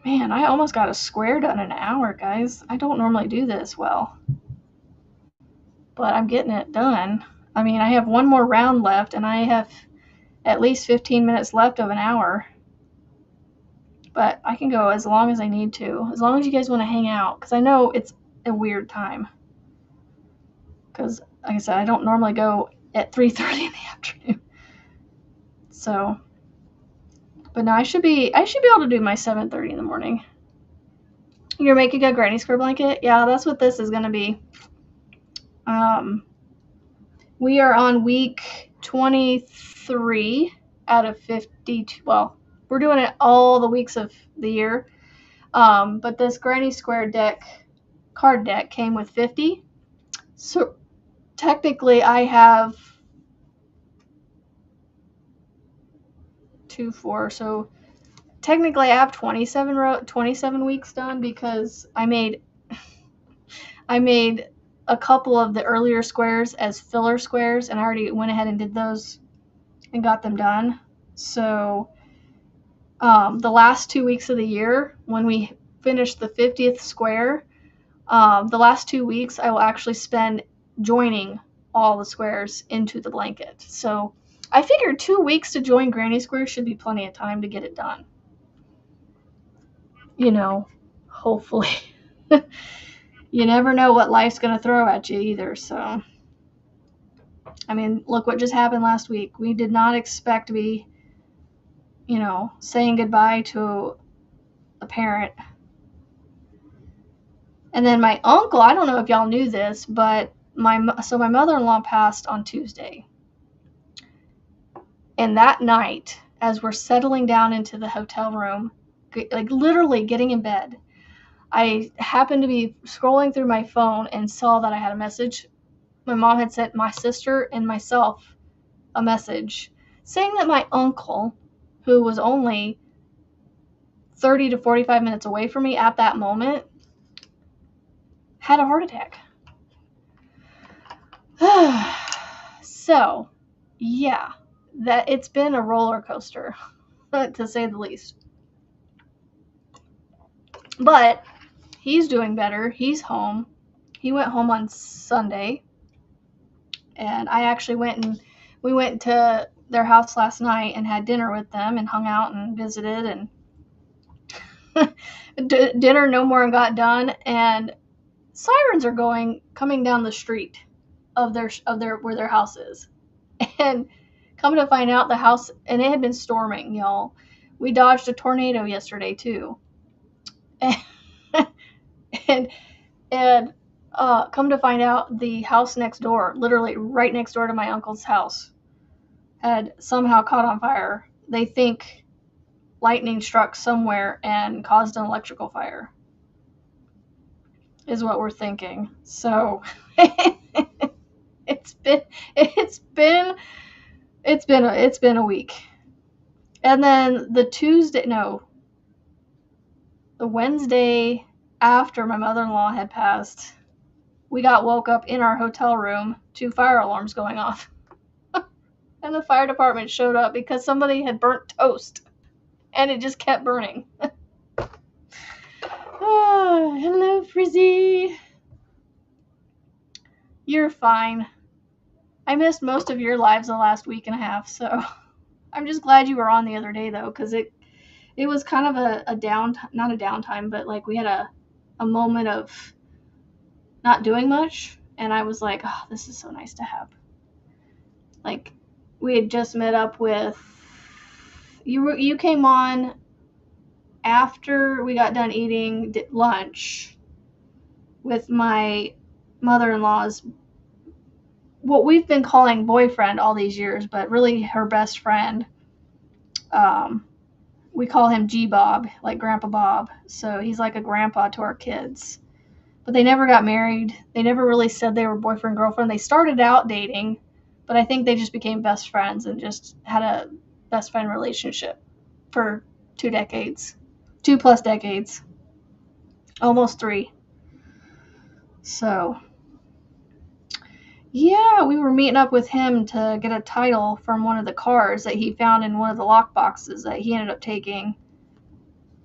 man, I almost got a square done in an hour, guys. I don't normally do this well, but I'm getting it done. I mean, I have one more round left, and I have at least 15 minutes left of an hour. But I can go as long as I need to, as long as you guys want to hang out, because I know it's a weird time. Because, like I said, I don't normally go at 3:30 in the afternoon. So, but no, I should be able to do my 7:30 in the morning. You're making a granny square blanket? Yeah, that's what this is going to be. We are on week 23 out of 52. Well, we're doing it all the weeks of the year. But this granny square card deck came with 50. So technically I have 2, 4. So technically I have 27 weeks done because I made a couple of the earlier squares as filler squares, and I already went ahead and did those and got them done. So the last 2 weeks of the year, when we finish the 50th square, the last 2 weeks I will actually spend joining all the squares into the blanket. So I figured 2 weeks to join granny squares should be plenty of time to get it done. Hopefully. You never know what life's going to throw at you either. So, I mean, look what just happened last week. We did not expect to be, saying goodbye to a parent. And then my uncle, I don't know if y'all knew this, but my mother-in-law passed on Tuesday. And that night, as we're settling down into the hotel room, like literally getting in bed, I happened to be scrolling through my phone and saw that I had a message. My mom had sent my sister and myself a message saying that my uncle, who was only 30 to 45 minutes away from me at that moment, had a heart attack. So, yeah, that it's been a roller coaster, to say the least. But he's doing better. He's home. He went home on Sunday, and I actually we went to their house last night and had dinner with them and hung out and visited, and dinner no more got done, and sirens are coming down the street of their where their house is. And come to find out, the house, and it had been storming, y'all. We dodged a tornado yesterday too. And come to find out, the house next door, literally right next door to my uncle's house, had somehow caught on fire. They think lightning struck somewhere and caused an electrical fire, is what we're thinking. So it's been a week. And then the Wednesday after my mother-in-law had passed, we got woke up in our hotel room to fire alarms going off. And the fire department showed up because somebody had burnt toast and it just kept burning. Oh, hello, Frizzy. You're fine. I missed most of your lives the last week and a half, so I'm just glad you were on the other day, though, because it was kind of not a downtime, but like we had a moment of not doing much, and I was like, oh, this is so nice to have. Like, we had just met up with you came on after we got done eating lunch with my mother-in-law's, what we've been calling boyfriend all these years, but really her best friend. We call him G-Bob, like Grandpa Bob. So he's like a grandpa to our kids. But they never got married. They never really said they were boyfriend, girlfriend. They started out dating, but I think they just became best friends and just had a best friend relationship for 2 decades. 2+ decades. Almost 3. So, yeah, we were meeting up with him to get a title from one of the cars that he found in one of the lock boxes that he ended up taking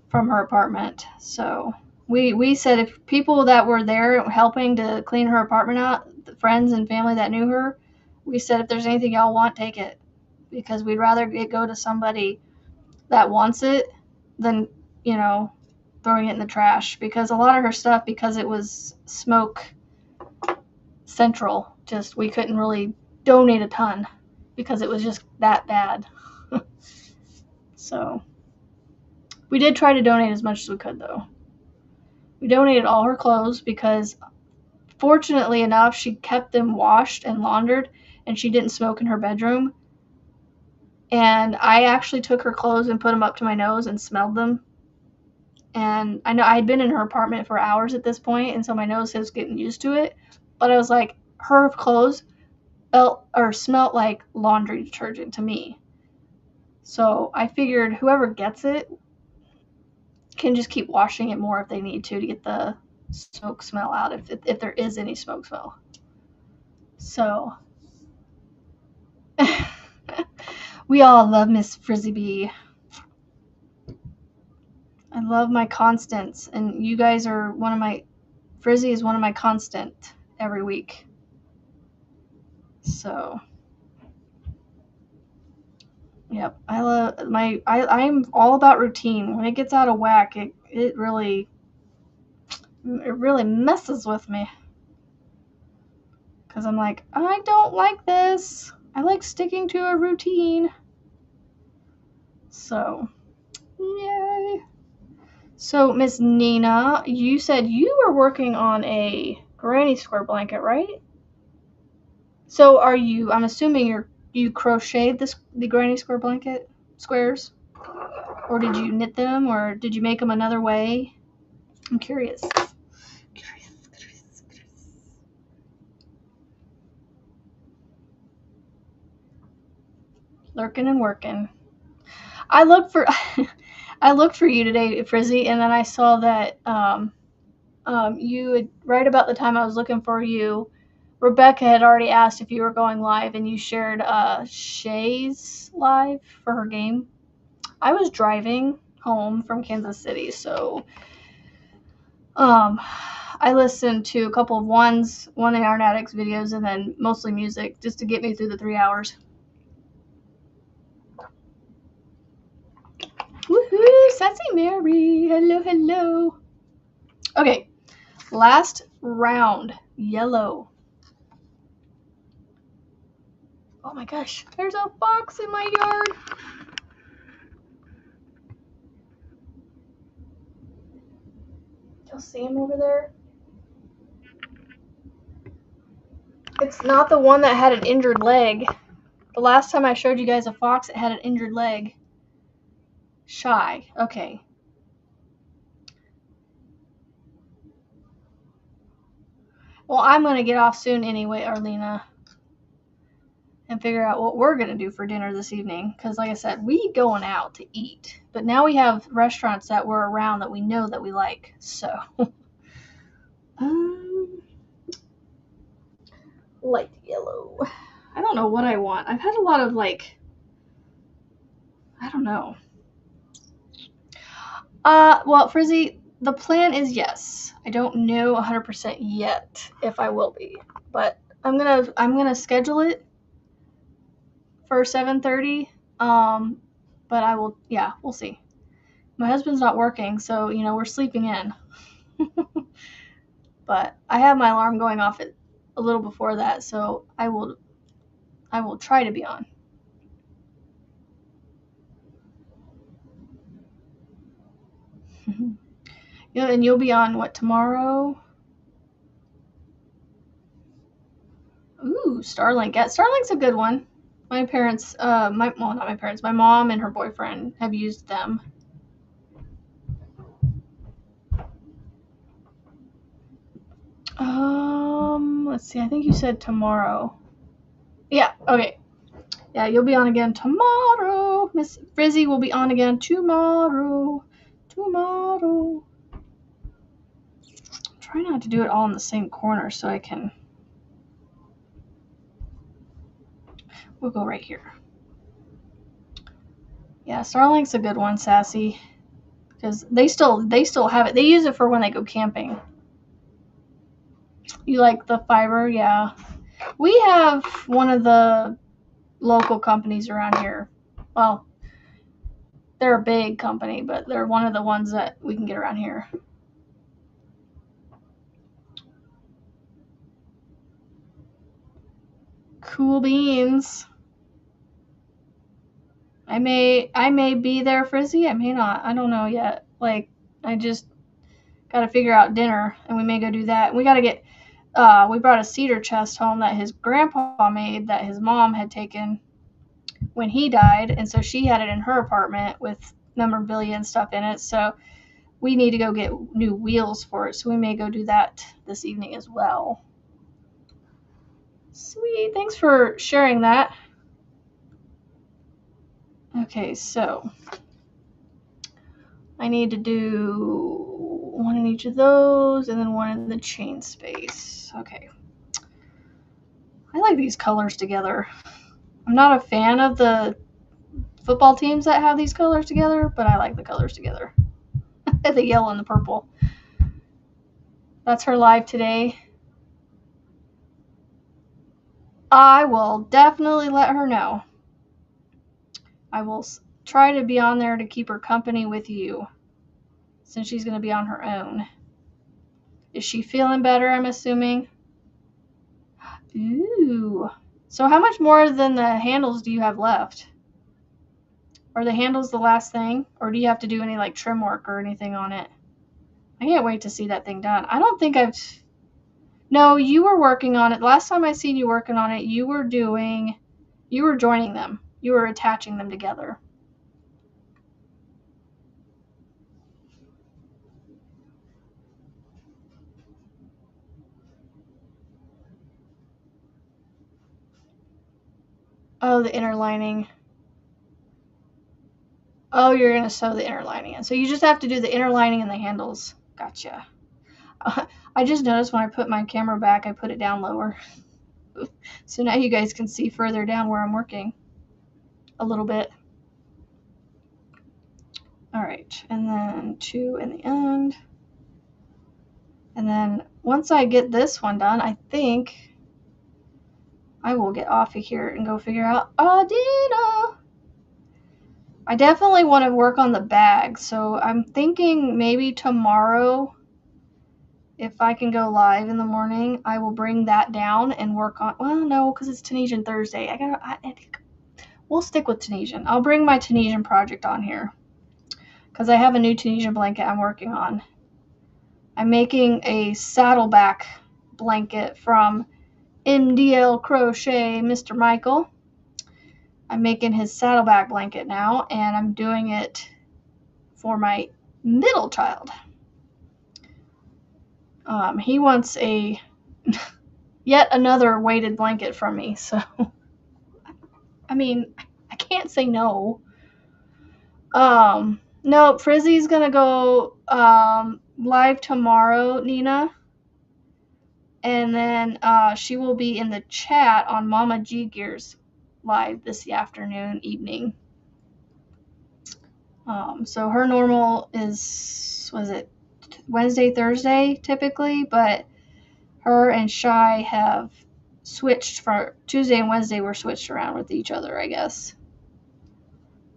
from her apartment. So we said if people that were there helping to clean her apartment out, the friends and family that knew her, we said if there's anything y'all want, take it. Because we'd rather it go to somebody that wants it than, you know, throwing it in the trash, because a lot of her stuff, because it was smoke central, just we couldn't really donate a ton because it was just that bad. So we did try to donate as much as we could, though. We donated all her clothes because, fortunately enough, she kept them washed and laundered, and she didn't smoke in her bedroom. And I actually took her clothes and put them up to my nose and smelled them. And I know I had been in her apartment for hours at this point, and so my nose was getting used to it. But I was like, her clothes smelled like laundry detergent to me. So I figured whoever gets it can just keep washing it more if they need to get the smoke smell out, if there is any smoke smell. So we all love Miss Frizzy Bee. I love my constants, and you guys are one of my. Frizzy is one of my constant every week. So, yep, I love my. I'm all about routine. When it gets out of whack, it really messes with me. Because I'm like, I don't like this. I like sticking to a routine. So, yay. So, Miss Nina, you said you were working on a granny square blanket, right? So, I'm assuming you crocheted the granny square blanket squares? Or did you knit them, or did you make them another way? I'm curious. Lurking and working. I looked for you today, Frizzy, and then I saw that you had, right about the time I was looking for you, Rebecca had already asked if you were going live, and you shared Shay's live for her game. I was driving home from Kansas City, so I listened to a couple of one of the Iron Addicts videos, and then mostly music, just to get me through the 3 hours. Woohoo! Sassy Mary! Hello, hello! Okay, last round. Yellow. Oh my gosh, there's a fox in my yard! You'll see him over there? It's not the one that had an injured leg. The last time I showed you guys a fox, it had an injured leg. Shy. Okay. Well, I'm going to get off soon anyway, Arlena, and figure out what we're going to do for dinner this evening. Because, like I said, we going out to eat. But now we have restaurants that we're around that we know that we like. So, light yellow. I don't know what I want. I've had a lot of, I don't know. Well, Frizzy, the plan is yes. I don't know 100% yet if I will be, but I'm gonna schedule it for 7:30. But I will. Yeah, we'll see. My husband's not working, so we're sleeping in. But I have my alarm going off at a little before that, so I will try to be on. And you'll be on what, tomorrow? Ooh, Starlink. Yeah, Starlink's a good one. My parents, not my parents, my mom and her boyfriend have used them. Let's see. I think you said tomorrow. Yeah. Okay. Yeah, you'll be on again tomorrow. Miss Frizzy will be on again tomorrow. Tomorrow. Try not to do it all in the same corner so I can. We'll go right here. Yeah, Starlink's a good one, Sassy, because they still have it. They use it for when they go camping. You like the fiber? Yeah. We have one of the local companies around here. Well, They're a big company, but they're one of the ones that we can get around here. Cool beans. I may be there, Frizzy. I may not. I don't know yet. Like, I just got to figure out dinner, and we may go do that. We got to get. We brought a cedar chest home that his grandpa made that his mom had taken when he died, and so she had it in her apartment with memorabilia and stuff in it. So we need to go get new wheels for it. So we may go do that this evening as well. Sweet. Thanks for sharing that. Okay, so I need to do one in each of those and then one in the chain space. Okay. I like these colors together. I'm not a fan of the football teams that have these colors together, but I like the colors together. The yellow and the purple. That's her live today. I will definitely let her know. I will try to be on there to keep her company with you, since she's going to be on her own. Is she feeling better, I'm assuming? Ooh. So how much more than the handles do you have left? Are the handles the last thing? Or do you have to do any like trim work or anything on it? I can't wait to see that thing done. I don't think I've... No, you were working on it. Last time I seen you working on it, you were joining them. You were attaching them together. Oh, the inner lining. Oh, you're going to sew the inner lining in. So you just have to do the inner lining and the handles. Gotcha. I just noticed when I put my camera back, I put it down lower. So now you guys can see further down where I'm working a little bit. All right, and then 2 in the end. And then once I get this one done, I think I will get off of here and go figure out dinner. I definitely want to work on the bag, so I'm thinking maybe tomorrow, if I can go live in the morning, I will bring that down and work on. Well, no, because it's Tunisian Thursday. We'll stick with Tunisian. I'll bring my Tunisian project on here because I have a new Tunisian blanket I'm working on. I'm making a saddleback blanket from MDL Crochet, Mr. Michael. I'm making his saddleback blanket now, and I'm doing it for my middle child. He wants yet another weighted blanket from me, so I mean, I can't say no. No, Frizzy's gonna go live tomorrow, Nina. And then she will be in the chat on Mama G Gears live this evening. So her normal is, was it Wednesday, Thursday typically, but her and Shy have switched for Tuesday and Wednesday were switched around with each other, I guess.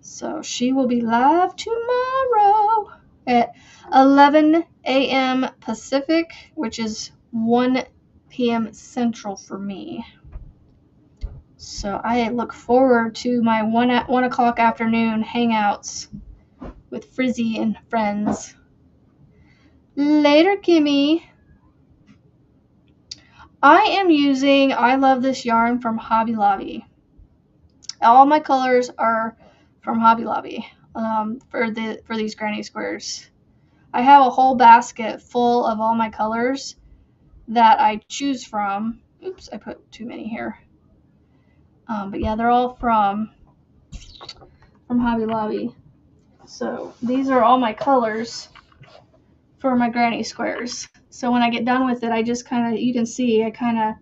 So she will be live tomorrow at 11 a.m. Pacific, which is 1 p.m. Central for me. So I look forward to my 1 o'clock afternoon hangouts with Frizzy and friends. Later, Kimmy. I love this yarn from Hobby Lobby. All my colors are from Hobby Lobby for these granny squares. I have a whole basket full of all my colors that I choose from. Oops, I put too many here. But yeah, they're all from Hobby Lobby. So these are all my colors for my granny squares. So when I get done with it, I just you can see, I kind of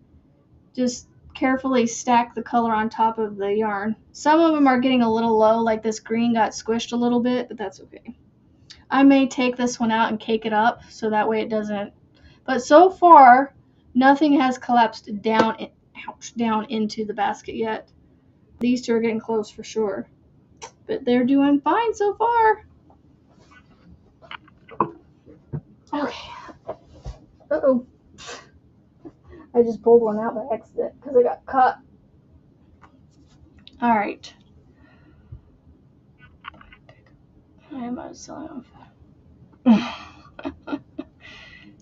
just carefully stack the color on top of the yarn. Some of them are getting a little low, like this green got squished a little bit, but that's okay. I may take this one out and cake it up so that way it doesn't. But so far, nothing has collapsed down into the basket yet. These two are getting close for sure. But they're doing fine so far. Okay. Uh-oh. I just pulled one out by accident because I got caught. All right. I am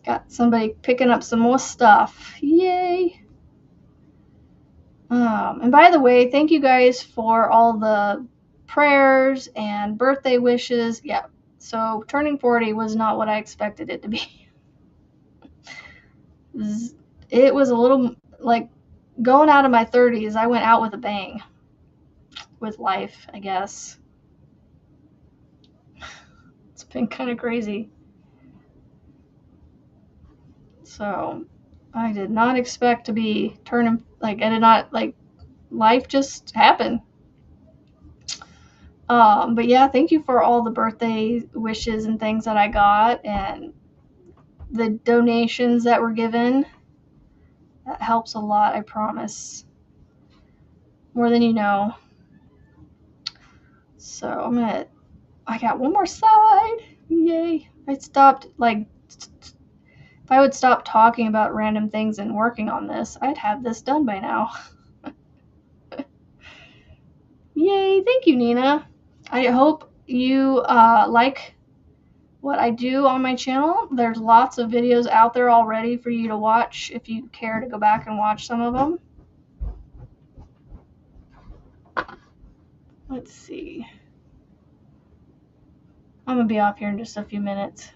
got somebody picking up some more stuff. Yay. And by the way, thank you guys for all the prayers and birthday wishes. Yeah. So turning 40 was not what I expected it to be. It was a little like going out of my 30s. I went out with a bang with life, I guess. It's been kind of crazy. So I did not expect to be turning, like, I did not, like, life just happened. But yeah, thank you for all the birthday wishes and things that I got and the donations that were given. That helps a lot, I promise. More than you know. So I got one more side. Yay. I stopped, like, if I would stop talking about random things and working on this, I'd have this done by now. Yay, thank you, Nina. I hope you like what I do on my channel. There's lots of videos out there already for you to watch if you care to go back and watch some of them. Let's see. I'm going to be off here in just a few minutes.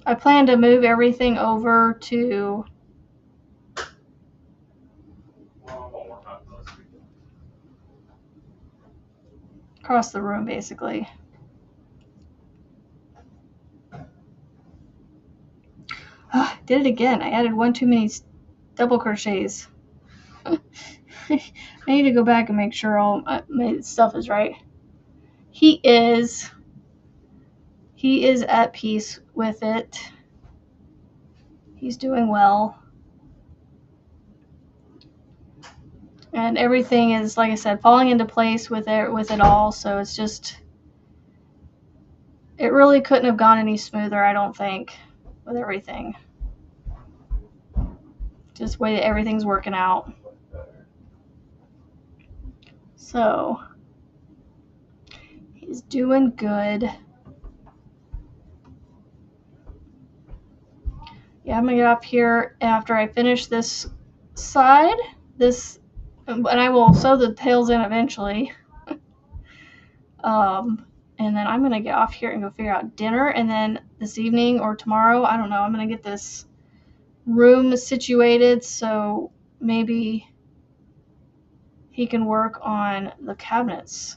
I plan to move everything over to across the room, basically. Did it again. I added one too many double crochets. I need to go back and make sure all my stuff is right. He is at peace with it. He's doing well. And everything is, like I said, falling into place with it all. So it's just, it really couldn't have gone any smoother, I don't think, with everything. Just the way that everything's working out. So he's doing good. Yeah, I'm gonna get up here after I finish this side. And I will sew the tails in eventually. And then I'm gonna get off here and go figure out dinner. And then this evening or tomorrow, I don't know, I'm gonna get this room situated so maybe he can work on the cabinets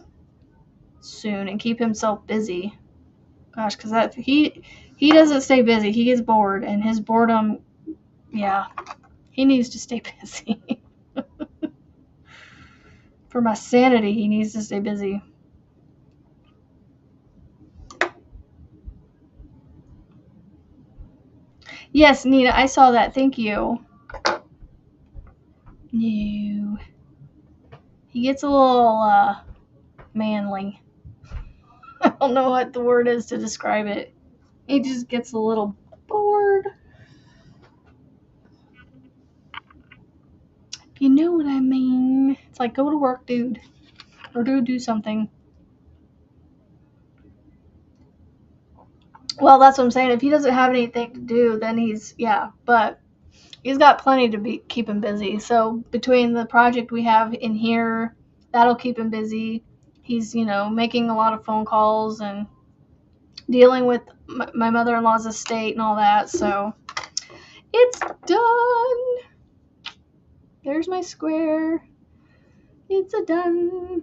soon and keep himself busy. Gosh, because he doesn't stay busy. He gets bored, and his boredom, yeah, he needs to stay busy. For my sanity, he needs to stay busy. Yes, Nina, I saw that. Thank you. No. He gets a little manly. I don't know what the word is to describe it. He just gets a little bored. If you know what I mean. It's like, go to work, dude. Or do something. Well, that's what I'm saying. If he doesn't have anything to do, then but he's got plenty to keep him busy. So between the project we have in here, that'll keep him busy. He's, making a lot of phone calls and dealing with my mother-in-law's estate and all that. So it's done. There's my square. It's done.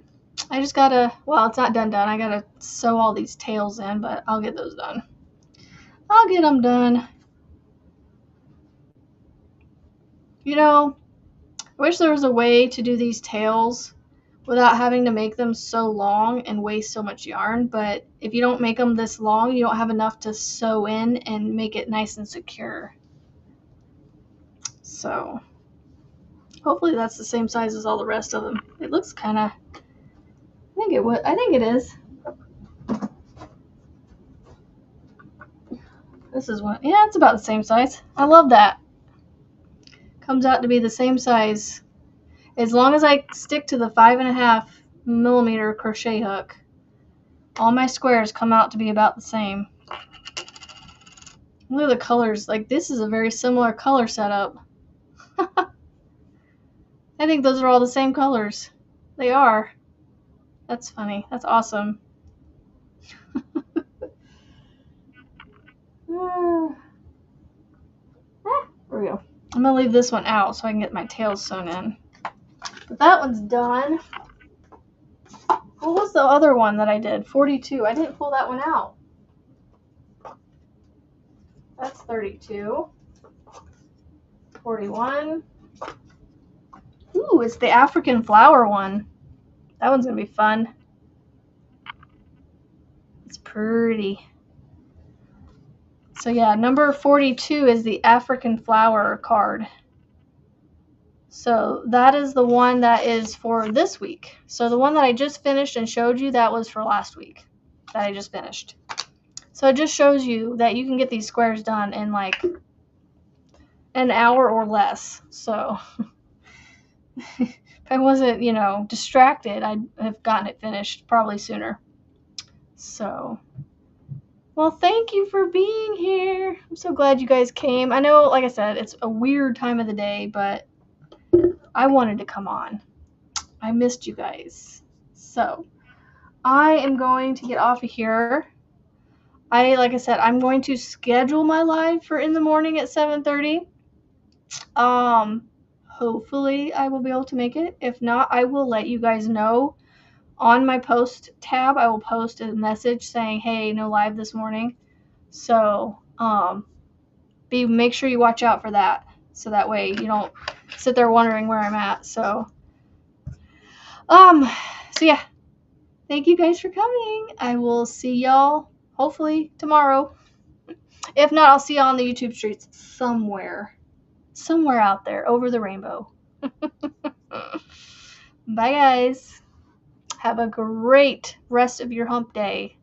I just gotta, well, it's not done. I gotta sew all these tails in, but I'll get those done. I'll get them done. I wish there was a way to do these tails without having to make them so long and waste so much yarn. But if you don't make them this long, you don't have enough to sew in and make it nice and secure. So Hopefully that's the same size as all the rest of them. It looks kind of, I think it is. This is one, yeah, it's about the same size. I love that. Comes out to be the same size. As long as I stick to the 5.5mm crochet hook, all my squares come out to be about the same. Look at the colors. Like, this is a very similar color setup. I think those are all the same colors. They are. That's funny. That's awesome. There we go. I'm going to leave this one out so I can get my tails sewn in. But that one's done. What was the other one that I did? 42. I didn't pull that one out. That's 32. 41. Ooh, it's the African flower one. That one's going to be fun. It's pretty. So yeah, number 42 is the African flower card. So that is the one that is for this week. So the one that I just finished and showed you, that was for last week that I just finished. So it just shows you that you can get these squares done in like an hour or less. So if I wasn't, distracted, I'd have gotten it finished probably sooner. So, well, thank you for being here. I'm so glad you guys came. I know, like I said, it's a weird time of the day, but I wanted to come on. I missed you guys. So, I am going to get off of here. Like I said, I'm going to schedule my live for in the morning at 7:30. Hopefully I will be able to make it. If not, I will let you guys know. On my post tab, I will post a message saying, hey, no live this morning. So, make sure you watch out for that. So that way you don't sit there wondering where I'm at. So yeah. Thank you guys for coming. I will see y'all hopefully tomorrow. If not, I'll see y'all on the YouTube streets somewhere out there over the rainbow. Bye, guys. Have a great rest of your hump day.